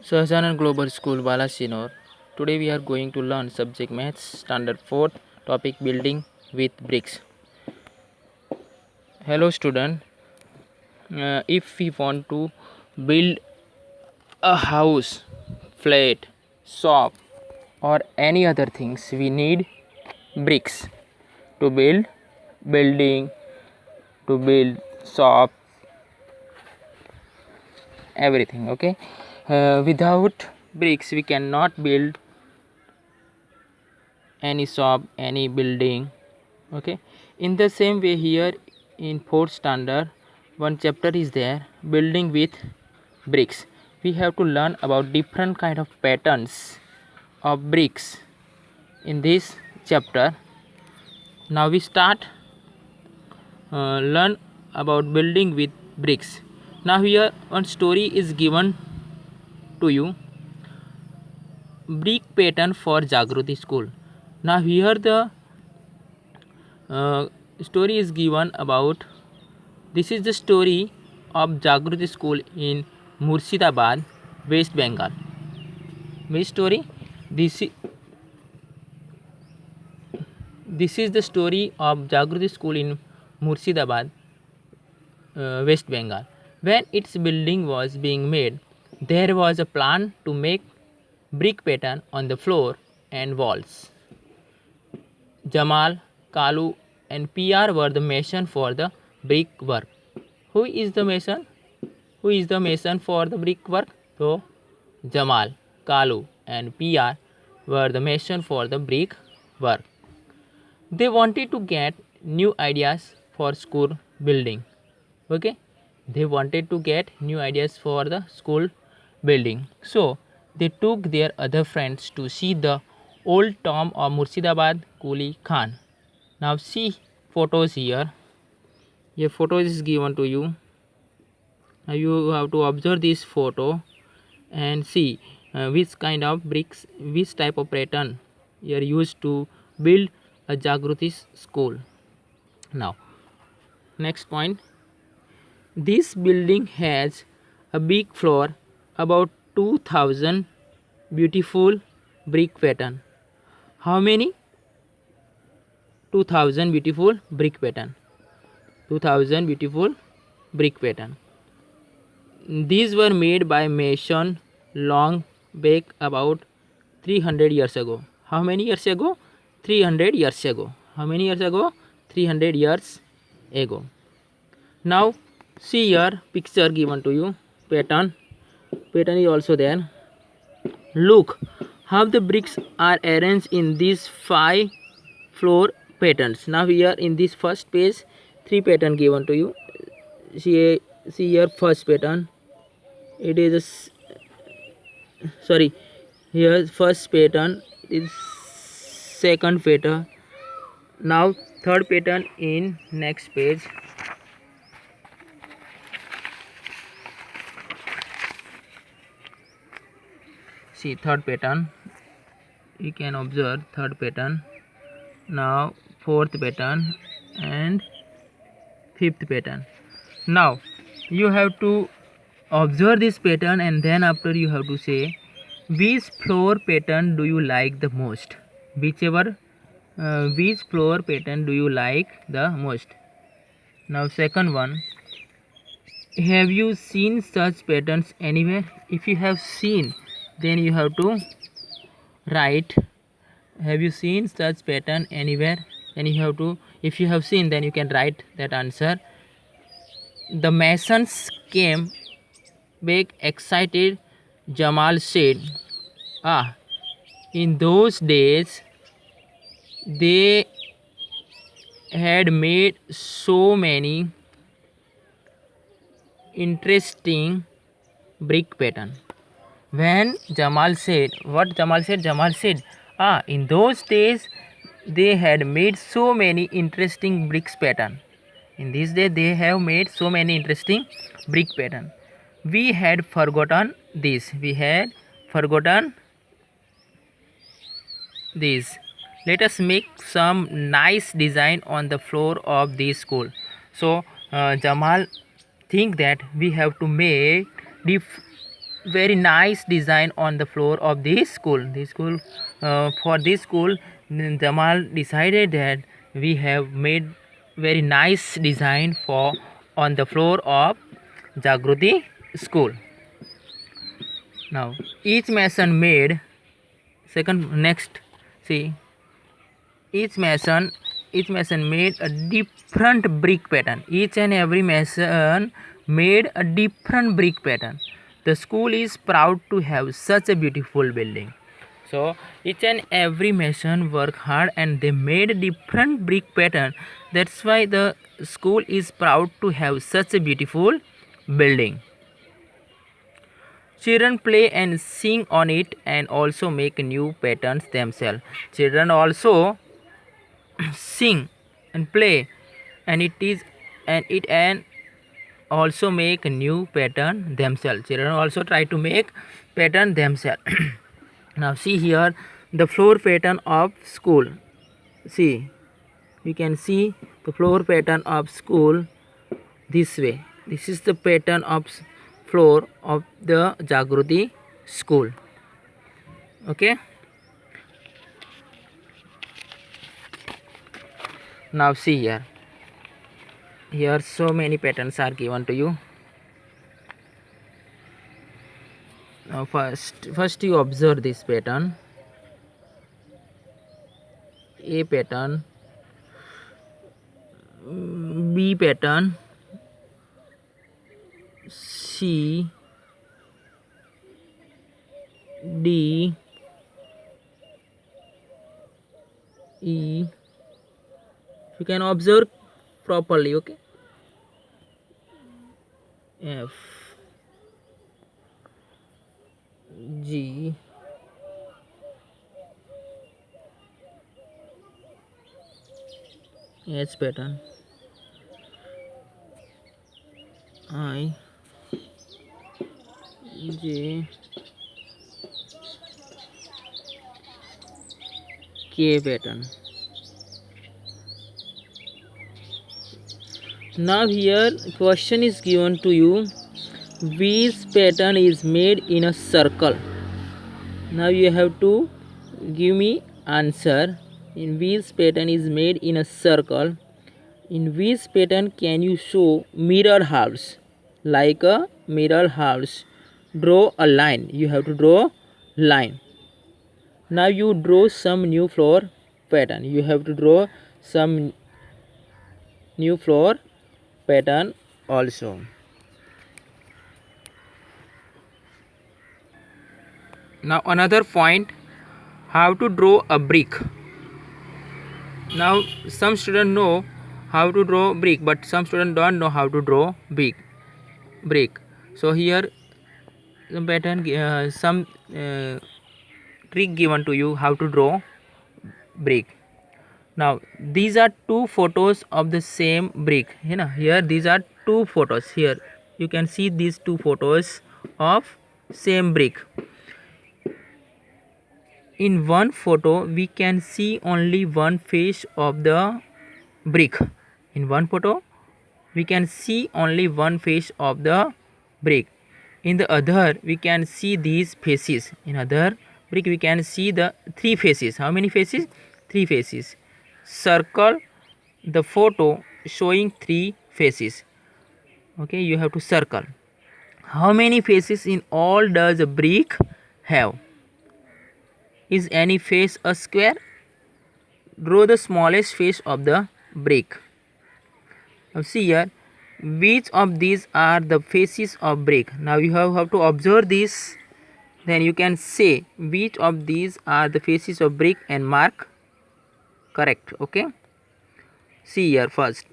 Sahajanan Global School Balasinor. Today we are going to learn subject maths standard 4th topic building with bricks. Hello student. If we want to build a house, flat, shop or any other things we need bricks to build building, to build shop, everything. Okay. Without bricks we cannot build any shop, any building. Okay, in the same way here in fourth standard one chapter is there, building with bricks. We have to learn about different kind of patterns of bricks in this chapter. Now we start learn about building with bricks. Now here one story is given to you, brick pattern for Jagruti school. Now here the story is given about, this is the story of Jagruti school in Murshidabad, West Bengal. Which story? This is the story of Jagruti school in Murshidabad, West Bengal. When its building was being made, there was a plan to make brick pattern on the floor and walls. Jamal, Kalu and PR were the mason for the brick work. Who is the mason? Who is the mason for the brick work? So, Jamal, Kalu and PR were the mason for the brick work. They wanted to get new ideas for school building. Okay, they wanted to get new ideas for the school building. So, they took their other friends to see the old tomb of Murshidabad Kuli Khan. Now see photos here. A photo is given to you. Now you have to observe this photo and see which kind of bricks, which type of pattern you are used to build a Jagruti school. Now, next point. This building has a big floor, about 2000 beautiful brick pattern. How many? 2000 beautiful brick pattern. 2000 beautiful brick pattern. These were made by mason long back about 300 years ago. How many years ago? 300 years ago. How many years ago? 300 years ago. Now see here picture given to you, pattern. Pattern is also there. Look how the bricks are arranged in these 5 floor patterns. Now here in this first page 3 pattern given to you. See here first pattern. It is sorry, here first pattern is second pattern. Now third pattern in next page. See third pattern, you can observe third pattern. Now fourth pattern and fifth pattern. Now you have to observe this pattern and then after you have to say which floor pattern do you like the most. Whichever which floor pattern do you like the most. Now second one, have you seen such patterns anywhere? If you have seen, then you have to write, have you seen such pattern anywhere? Then you have to, if you have seen, then you can write that answer. The masons came back excited. Jamal said, ah, in those days they had made so many interesting brick pattern. When Jamal said, what Jamal said? Jamal said, ah, in those days they had made so many interesting bricks pattern. In this day they have made so many interesting brick pattern. We had forgotten this. We had forgotten this. Let us make some nice design on the floor of this school. So Jamal think that we have to make very nice design on the floor of this school. For this school, Jamal decided that we have made very nice design for on the floor of Jagruti school. Now each mason made second next see each mason made a different brick pattern. Each and every mason made a different brick pattern. The school is proud to have such a beautiful building. So each and every mason worked hard and they made a different brick pattern. That's why the school is proud to have such a beautiful building. Children play and sing on it and also make new patterns themselves. Children also sing and play and it also make a new pattern themselves. Children also try to make pattern themselves. Now see here the floor pattern of school. See, you can see the floor pattern of school this way. This is the pattern of floor of the Jagruti school. Okay. Now see here. Here so many patterns are given to you. Now first you observe this pattern. A pattern, B pattern, C, D, E. You can observe properly, okay? F, G, H pattern, I, J, K pattern. Now here question is given to you, which pattern is made in a circle. Now you have to give me answer. In which pattern is made in a circle? In which pattern can you show mirror halves? Like a mirror halves. Draw a line. You have to draw line. Now you draw some new floor pattern. You have to draw some new floor pattern also. Now another point, how to draw a brick. Now some students know how to draw brick, but some students don't know how to draw brick. So here some pattern, some trick given to you how to draw brick. Now these are two photos of the same brick. You know, here these are two photos. Here you can see these two photos of same brick. In one photo we can see only one face of the brick. In one photo we can see only one face of the brick. In the other we can see these faces. In other brick we can see the three faces. How many faces? Three faces. Circle the photo showing three faces. Okay, you have to circle. How many faces in all does a brick have? Is any face a square? Draw the smallest face of the brick. Now see here, which of these are the faces of brick? Now you have to observe this, then you can say which of these are the faces of brick and mark correct. Okay, see here first,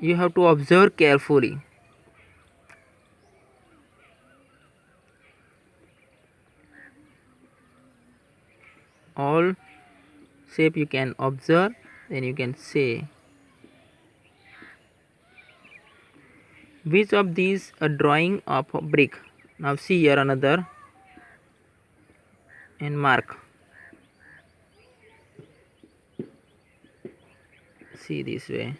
you have to observe carefully. All shape you can observe, then you can say which of these a drawing of a brick. Now see here another and mark. See this way.